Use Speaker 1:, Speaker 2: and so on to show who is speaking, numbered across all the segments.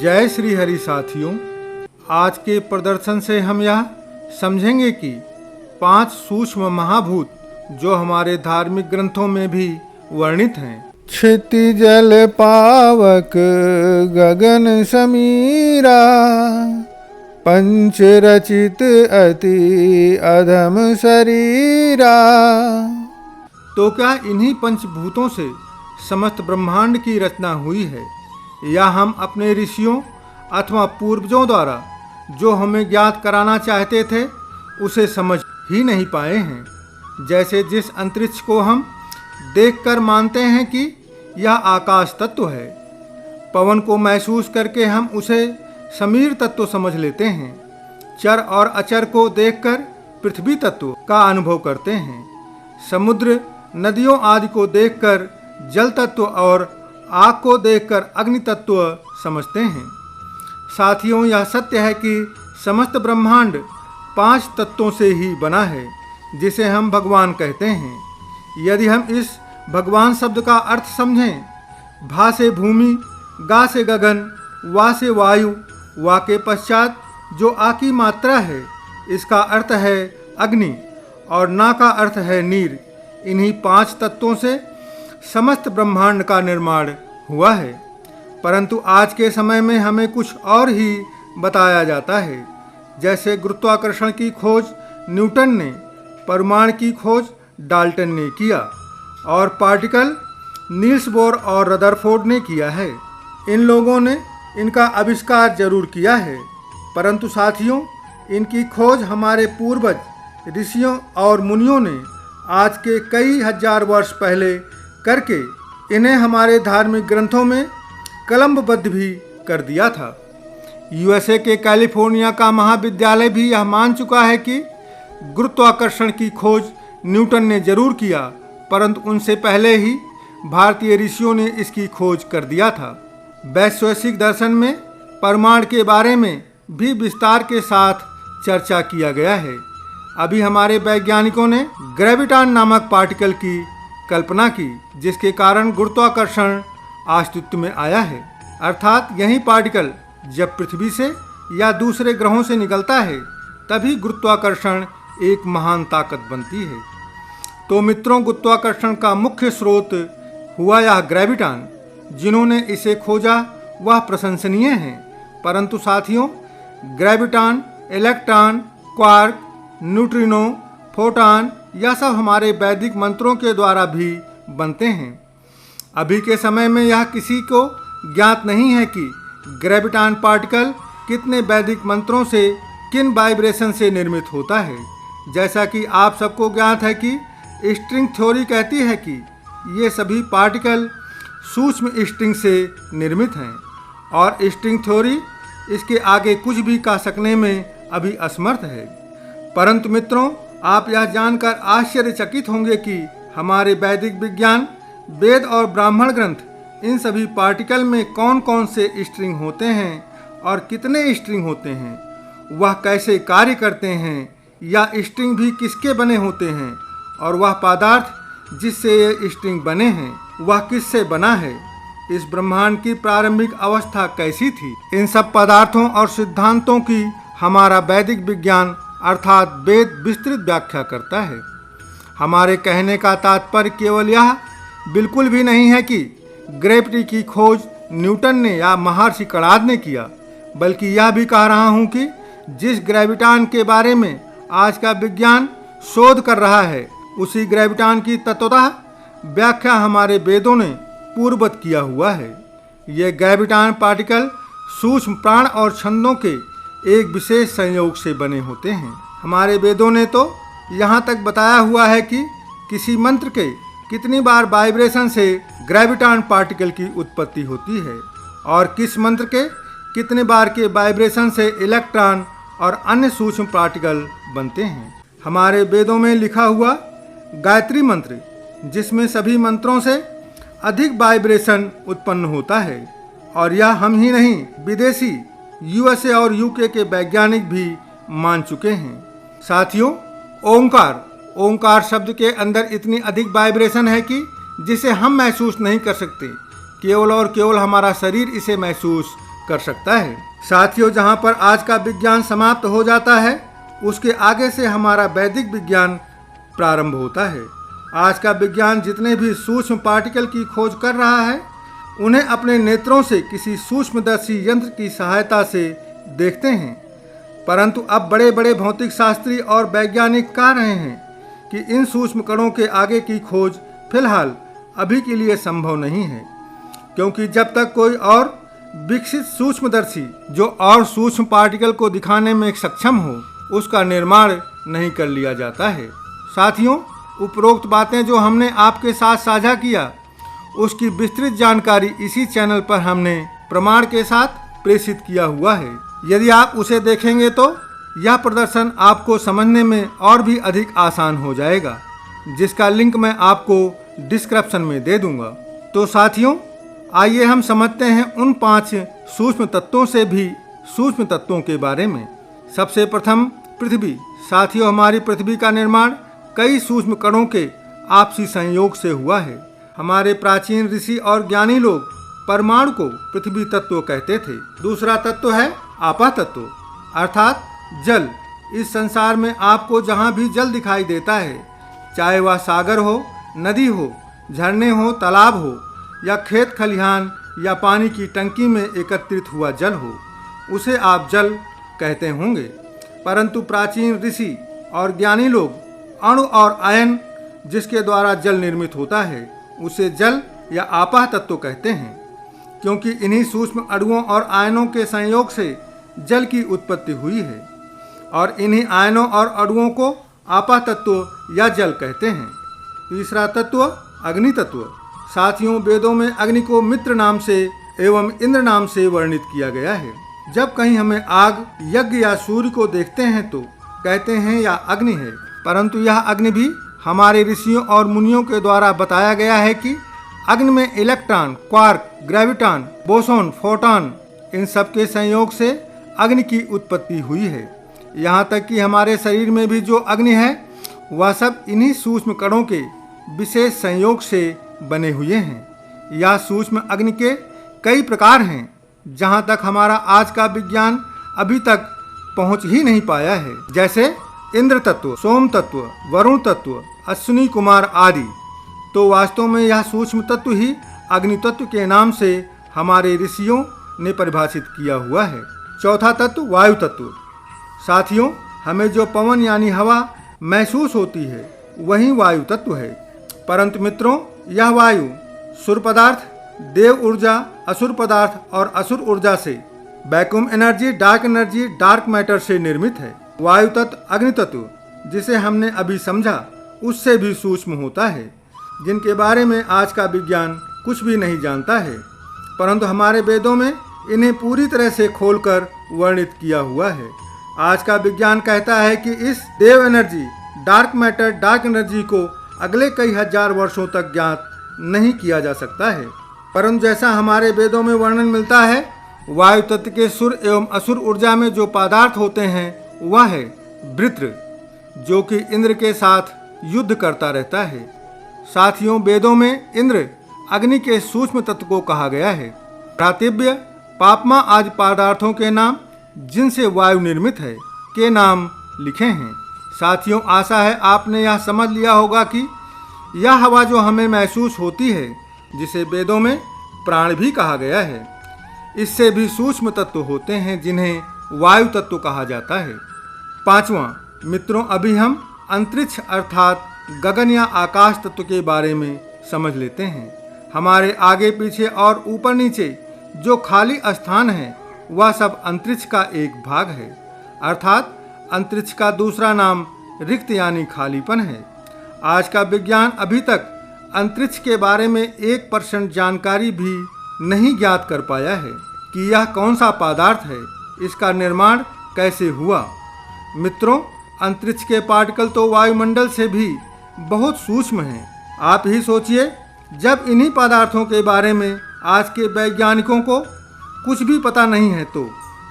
Speaker 1: जय श्री हरि साथियों, आज के प्रदर्शन से हम यह समझेंगे कि 5 सूक्ष्म महाभूत जो हमारे धार्मिक ग्रंथों में भी वर्णित हैं। क्षिति जल पावक गगन समीरा, पंच रचित अति अधम शरीरा। तो क्या इन्हीं पंचभूतों से समस्त ब्रह्मांड की रचना हुई है, या हम अपने ऋषियों अथवा पूर्वजों द्वारा जो हमें ज्ञात कराना चाहते थे उसे समझ ही नहीं पाए हैं। जैसे जिस अंतरिक्ष को हम देखकर मानते हैं कि यह आकाश तत्व है, पवन को महसूस करके हम उसे समीर तत्व समझ लेते हैं, चर और अचर को देखकर पृथ्वी तत्व का अनुभव करते हैं, समुद्र नदियों आदि को देखकर जल तत्व और आग को देखकर अग्नि तत्व समझते हैं। साथियों, यह सत्य है कि समस्त ब्रह्मांड 5 तत्वों से ही बना है, जिसे हम भगवान कहते हैं। यदि हम इस भगवान शब्द का अर्थ समझें, भा से भूमि, गा से गगन, वा से वायु, वा के पश्चात जो आ की मात्रा है, इसका अर्थ है अग्नि, और ना का अर्थ है नीर। इन्हीं 5 तत्वों से समस्त ब्रह्मांड का निर्माण हुआ है। परंतु आज के समय में हमें कुछ और ही बताया जाता है। जैसे गुरुत्वाकर्षण की खोज न्यूटन ने, परमाणु की खोज डाल्टन ने किया, और पार्टिकल नील्स बोर और रदरफोर्ड ने किया है। इन लोगों ने इनका आविष्कार जरूर किया है, परंतु साथियों, इनकी खोज हमारे पूर्वज ऋषियों और मुनियों ने आज के कई हजार वर्ष पहले करके इन्हें हमारे धार्मिक ग्रंथों में कलमबद्ध भी कर दिया था। यूएसए के कैलिफोर्निया का महाविद्यालय भी यह मान चुका है कि गुरुत्वाकर्षण की खोज न्यूटन ने जरूर किया, परंतु उनसे पहले ही भारतीय ऋषियों ने इसकी खोज कर दिया था। वैश्विक दर्शन में परमाणु के बारे में भी विस्तार के साथ चर्चा किया गया है। अभी हमारे वैज्ञानिकों ने ग्रेविटॉन नामक पार्टिकल की कल्पना की, जिसके कारण गुरुत्वाकर्षण अस्तित्व में आया है। अर्थात यही पार्टिकल जब पृथ्वी से या दूसरे ग्रहों से निकलता है, तभी गुरुत्वाकर्षण एक महान ताकत बनती है। तो मित्रों, गुरुत्वाकर्षण का मुख्य स्रोत हुआ यह ग्रेविटॉन। जिन्होंने इसे खोजा वह प्रशंसनीय है, परंतु साथियों, graviton, electron, quark, neutrino, photon, यह सब हमारे वैदिक मंत्रों के द्वारा भी बनते हैं। अभी के समय में यह किसी को ज्ञात नहीं है कि ग्रेविटॉन पार्टिकल कितने वैदिक मंत्रों से, किन वाइब्रेशन से निर्मित होता है। जैसा कि आप सबको ज्ञात है कि स्ट्रिंग थ्योरी कहती है कि ये सभी पार्टिकल सूक्ष्म स्ट्रिंग से निर्मित हैं, और स्ट्रिंग थ्योरी इसके आगे कुछ भी कह सकने में अभी असमर्थ है। परंतु मित्रों, आप यह जानकर आश्चर्यचकित होंगे कि हमारे वैदिक विज्ञान, वेद और ब्राह्मण ग्रंथ इन सभी पार्टिकल में कौन कौन से स्ट्रिंग होते हैं और कितने स्ट्रिंग होते हैं, वह कैसे कार्य करते हैं, या स्ट्रिंग भी किसके बने होते हैं, और वह पदार्थ जिससे ये स्ट्रिंग बने हैं वह किससे बना है, इस ब्रह्मांड की प्रारंभिक अवस्था कैसी थी, इन सब पदार्थों और सिद्धांतों की हमारा वैदिक विज्ञान अर्थात वेद विस्तृत व्याख्या करता है। हमारे कहने का तात्पर्य केवल यह बिल्कुल भी नहीं है कि ग्रेविटी की खोज न्यूटन ने या महर्षि कणाद ने किया, बल्कि यह भी कह रहा हूँ कि जिस ग्रेविटॉन के बारे में आज का विज्ञान शोध कर रहा है, उसी ग्रेविटॉन की तत्वतः व्याख्या हमारे वेदों ने पूर्ववत किया हुआ है। ये ग्रेविटॉन पार्टिकल सूक्ष्म प्राण और छंदों के एक विशेष संयोग से बने होते हैं। हमारे वेदों ने तो यहाँ तक बताया हुआ है कि किसी मंत्र के कितनी बार वाइब्रेशन से ग्रेविटॉन पार्टिकल की उत्पत्ति होती है, और किस मंत्र के कितने बार के वाइब्रेशन से इलेक्ट्रॉन और अन्य सूक्ष्म पार्टिकल बनते हैं। हमारे वेदों में लिखा हुआ गायत्री मंत्र, जिसमें सभी मंत्रों से अधिक वाइब्रेशन उत्पन्न होता है, और यह हम ही नहीं, विदेशी यूएसए और यूके के वैज्ञानिक भी मान चुके हैं। साथियों, ओंकार शब्द के अंदर इतनी अधिक वाइब्रेशन है कि जिसे हम महसूस नहीं कर सकते, केवल और केवल हमारा शरीर इसे महसूस कर सकता है। साथियों, जहाँ पर आज का विज्ञान समाप्त हो जाता है, उसके आगे से हमारा वैदिक विज्ञान प्रारंभ होता है। आज का विज्ञान जितने भी सूक्ष्म पार्टिकल की खोज कर रहा है, उन्हें अपने नेत्रों से किसी सूक्ष्मदर्शी यंत्र की सहायता से देखते हैं। परंतु अब बड़े बड़े भौतिक शास्त्री और वैज्ञानिक कह रहे हैं कि इन सूक्ष्म कणों के आगे की खोज फिलहाल अभी के लिए संभव नहीं है, क्योंकि जब तक कोई और विकसित सूक्ष्मदर्शी जो और सूक्ष्म पार्टिकल को दिखाने में सक्षम हो, उसका निर्माण नहीं कर लिया जाता है। साथियों, उपरोक्त बातें जो हमने आपके साथ साझा किया, उसकी विस्तृत जानकारी इसी चैनल पर हमने प्रमाण के साथ प्रेषित किया हुआ है। यदि आप उसे देखेंगे तो यह प्रदर्शन आपको समझने में और भी अधिक आसान हो जाएगा, जिसका लिंक मैं आपको डिस्क्रिप्शन में दे दूंगा। तो साथियों, आइए हम समझते हैं उन 5 सूक्ष्म तत्वों से भी सूक्ष्म तत्वों के बारे में। सबसे प्रथम पृथ्वी। साथियों, हमारी पृथ्वी का निर्माण कई सूक्ष्म कणों के आपसी संयोग से हुआ है। हमारे प्राचीन ऋषि और ज्ञानी लोग परमाणु को पृथ्वी तत्व कहते थे। दूसरा तत्व है आपा तत्व, अर्थात जल। इस संसार में आपको जहाँ भी जल दिखाई देता है, चाहे वह सागर हो, नदी हो, झरने हो, तालाब हो, या खेत खलिहान या पानी की टंकी में एकत्रित हुआ जल हो, उसे आप जल कहते होंगे। परंतु प्राचीन ऋषि और ज्ञानी लोग अणु और आयन जिसके द्वारा जल निर्मित होता है, उसे जल या आपा तत्व कहते हैं, क्योंकि इन्हीं सूक्ष्म अणुओं और आयनों के संयोग से जल की उत्पत्ति हुई है, और इन्हीं आयनों और अणुओं को आपा तत्व या जल कहते हैं। तीसरा तत्व अग्नि तत्व। साथियों, वेदों में अग्नि को मित्र नाम से एवं इंद्र नाम से वर्णित किया गया है। जब कहीं हमें आग, यज्ञ या सूर्य को देखते हैं तो कहते हैं यह अग्नि है, परंतु यह अग्नि भी हमारे ऋषियों और मुनियों के द्वारा बताया गया है कि अग्नि में electron, quark, graviton, boson, photon, इन सब के संयोग से अग्नि की उत्पत्ति हुई है। यहाँ तक कि हमारे शरीर में भी जो अग्नि है, वह सब इन्हीं सूक्ष्म कणों के विशेष संयोग से बने हुए हैं। यह सूक्ष्म अग्नि के कई प्रकार हैं, जहाँ तक हमारा आज का विज्ञान अभी तक पहुँच ही नहीं पाया है, जैसे इंद्र तत्व, सोम तत्व, वरुण तत्व, अश्विनी कुमार आदि। तो वास्तव में यह सूक्ष्म तत्व ही अग्नि तत्व के नाम से हमारे ऋषियों ने परिभाषित किया हुआ है। चौथा तत्व वायु तत्व। साथियों, हमें जो पवन यानी हवा महसूस होती है, वही वायु तत्व है। परंतु मित्रों, यह वायु सुर पदार्थ, देव ऊर्जा, असुर पदार्थ और असुर ऊर्जा से, वैक्यूम एनर्जी, डार्क मैटर से निर्मित है। वायु तत्व अग्नि तत्व, जिसे हमने अभी समझा, उससे भी सूक्ष्म होता है, जिनके बारे में आज का विज्ञान कुछ भी नहीं जानता है, परंतु हमारे वेदों में इन्हें पूरी तरह से खोलकर वर्णित किया हुआ है। आज का विज्ञान कहता है कि इस देव energy, dark matter, dark energy को अगले कई हजार वर्षों तक ज्ञात नहीं किया जा सकता है। परंतु जैसा हमारे वेदों में वर्णन मिलता है, वायु तत्व के सुर एवं असुर ऊर्जा में जो पदार्थ होते हैं, वह है वृत्र, जो कि इंद्र के साथ युद्ध करता रहता है। साथियों, वेदों में इंद्र अग्नि के सूक्ष्म तत्व को कहा गया है। प्रातिव्य, पापमा आदि पदार्थों के नाम जिनसे वायु निर्मित है के नाम लिखे हैं। साथियों, आशा है आपने यह समझ लिया होगा कि यह हवा जो हमें महसूस होती है, जिसे वेदों में प्राण भी कहा गया है, इससे भी सूक्ष्म तत्व होते हैं जिन्हें वायु तत्व कहा जाता है। पांचवां मित्रों, अभी हम अंतरिक्ष अर्थात गगन या आकाश तत्व के बारे में समझ लेते हैं। हमारे आगे पीछे और ऊपर नीचे जो खाली स्थान है, वह सब अंतरिक्ष का एक भाग है, अर्थात अंतरिक्ष का दूसरा नाम रिक्त यानी खालीपन है। आज का विज्ञान अभी तक अंतरिक्ष के बारे में 1% जानकारी भी नहीं ज्ञात कर पाया है कि यह कौन सा पदार्थ है, इसका निर्माण कैसे हुआ। मित्रों, अंतरिक्ष के पार्टिकल तो वायुमंडल से भी बहुत सूक्ष्म हैं। आप ही सोचिए, जब इन्हीं पदार्थों के बारे में आज के वैज्ञानिकों को कुछ भी पता नहीं है, तो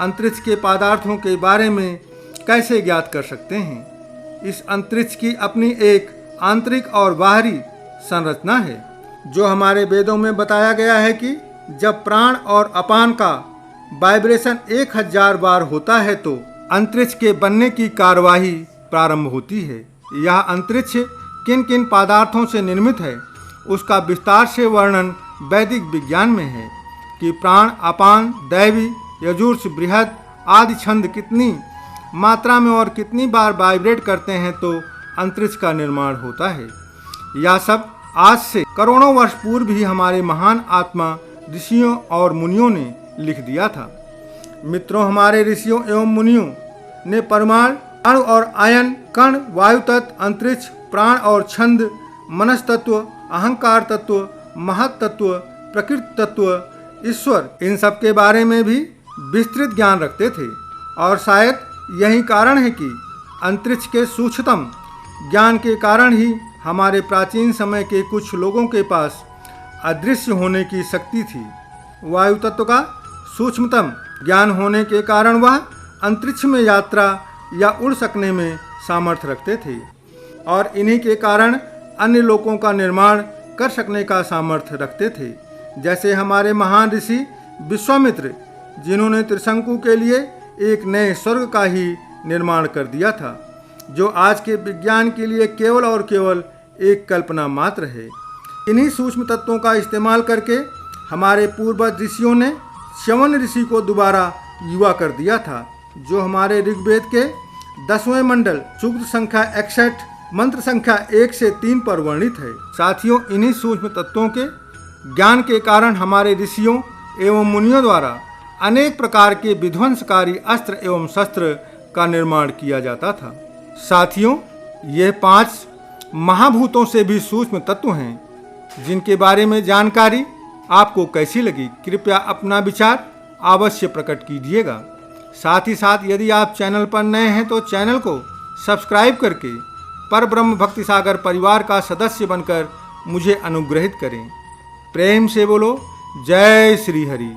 Speaker 1: अंतरिक्ष के पदार्थों के बारे में कैसे ज्ञात कर सकते हैं। इस अंतरिक्ष की अपनी एक आंतरिक और बाहरी संरचना है, जो हमारे वेदों में बताया गया है कि जब प्राण और अपान का वाइब्रेशन 1000 बार होता है तो अंतरिक्ष के बनने की कार्यवाही प्रारंभ होती है। यह अंतरिक्ष किन किन पदार्थों से निर्मित है उसका विस्तार से वर्णन वैदिक विज्ञान में है कि प्राण, अपान, दैवी, यजुर्स, बृहद आदि छंद कितनी मात्रा में और कितनी बार वाइब्रेट करते हैं तो अंतरिक्ष का निर्माण होता है। यह सब आज से करोड़ों वर्ष पूर्व भी हमारे महान आत्मा ऋषियों और मुनियों ने लिख दिया था। मित्रों, हमारे ऋषियों एवं मुनियों ने परमाणु, अणु और आयन, कण, वायु तत्व, अंतरिक्ष, प्राण और छंद, मनस तत्व, अहंकार तत्व, महत तत्व, प्रकृति तत्व, ईश्वर, इन सब के बारे में भी विस्तृत ज्ञान रखते थे। और शायद यही कारण है कि अंतरिक्ष के सूक्ष्मतम ज्ञान के कारण ही हमारे प्राचीन समय के कुछ लोगों के पास अदृश्य होने की शक्ति थी। वायु तत्व का सूक्ष्मतम ज्ञान होने के कारण वह अंतरिक्ष में यात्रा या उड़ सकने में सामर्थ्य रखते थे और इन्हीं के कारण अन्य लोकों का निर्माण कर सकने का सामर्थ्य रखते थे। जैसे हमारे महान ऋषि विश्वामित्र, जिन्होंने त्रिशंकु के लिए एक नए स्वर्ग का ही निर्माण कर दिया था, जो आज के विज्ञान के लिए केवल और केवल एक कल्पना मात्र है। इन्हीं सूक्ष्म तत्वों का इस्तेमाल करके हमारे पूर्वज ऋषियों ने च्यवन ऋषि को दोबारा युवा कर दिया था, जो हमारे ऋग्वेद के 10वें मंडल सूक्त संख्या 61 मंत्र संख्या 1 से 3 पर वर्णित है। साथियों, इन्हीं सूक्ष्म तत्वों के ज्ञान के कारण हमारे ऋषियों एवं मुनियों द्वारा अनेक प्रकार के विध्वंसकारी अस्त्र एवं शस्त्र का निर्माण किया जाता था। साथियों, ये 5 महाभूतों से भी सूक्ष्म तत्व हैं, जिनके बारे में जानकारी आपको कैसी लगी, कृपया अपना विचार अवश्य प्रकट कीजिएगा। साथ ही साथ यदि आप चैनल पर नए हैं तो चैनल को सब्सक्राइब करके परब्रह्म भक्ति सागर परिवार का सदस्य बनकर मुझे अनुग्रहित करें। प्रेम से बोलो जय श्री हरि।